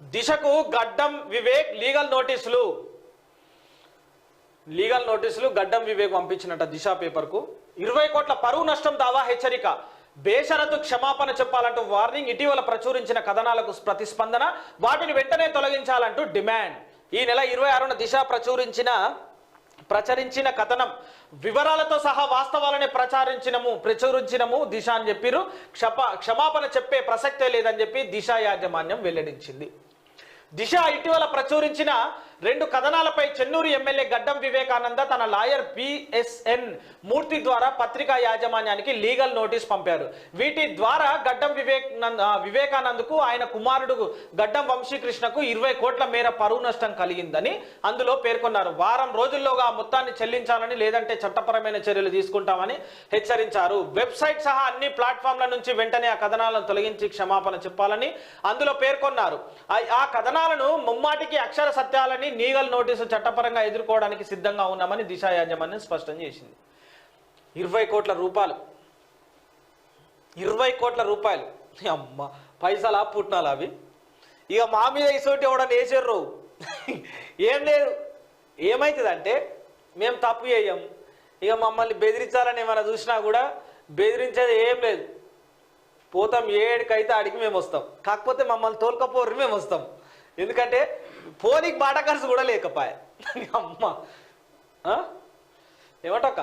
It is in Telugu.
దిశకు గడ్డం వివేక్ లీగల్ నోటీసులు గడ్డం వివేక్ పంపించినట్ట దిశ పేపర్కు. 20 కోట్ల పరువు నష్టం దావా హెచ్చరిక, బేషరతు క్షమాపణ చెప్పాలంటూ వార్నింగ్, ఇటీవల ప్రచురించిన కథనాలకు ప్రతిస్పందన, వాటిని వెంటనే తొలగించాలంటూ డిమాండ్. ఈ నెల 26న దిశ ప్రచురించిన కథనం వివరాలతో సహా వాస్తవాలనే ప్రచురించినము దిశ అని చెప్పిరు. క్షమాపణ చెప్పే ప్రసక్తే లేదని చెప్పి దిశ యాజమాన్యం వెల్లడించింది. దిశ ఇటీవల ప్రచురించిన 2 కథనాలపై చెన్నూరు ఎమ్మెల్యే గడ్డం వివేకానంద తన లాయర్ పిఎస్ఎన్ మూర్తి ద్వారా పత్రికా యాజమాన్యానికి లీగల్ నోటీస్ పంపారు. వీటి ద్వారా గడ్డం వివేకానందకు ఆయన కుమారుడు గడ్డం వంశీకృష్ణకు 20 కోట్ల మేర పరువు నష్టం కలిగిందని అందులో పేర్కొన్నారు. వారం రోజుల్లోగా ఆ మొత్తాన్ని చెల్లించాలని, లేదంటే చట్టపరమైన చర్యలు తీసుకుంటామని హెచ్చరించారు. వెబ్సైట్ సహా అన్ని ప్లాట్ఫామ్ల నుంచి వెంటనే ఆ కథనాలను తొలగించి క్షమాపణ చెప్పాలని అందులో పేర్కొన్నారు. ఆ కథనాలను ముమ్మాటికి అక్షర సత్యాలని లీగల్ నోటీసు చట్టపరంగా ఎదుర్కోవడానికి సిద్ధంగా ఉన్నామని దిశ యాజమాన్యం స్పష్టం చేసింది. 20 కోట్ల రూపాయలు, 20 కోట్ల రూపాయలు, అమ్మ పైసలా పుట్టినాలు అవి. ఇక మా మీద ఇసోటి ఎవడని వేసారు. ఏం లేదు, ఏమవుతుందంటే మేము తప్పు చేయం, ఇక మమ్మల్ని బెదిరించాలని ఏమైనా చూసినా కూడా బెదిరించేది ఏం లేదు. పోతాం, ఏడికైతే ఆడికి మేము వస్తాం. కాకపోతే మమ్మల్ని తోలుకపోరు మేము వస్తాం. ఎందుకంటే పోనీకి బాట ఖర్చు కూడా లేకపోయా. అమ్మ ఏమంటాక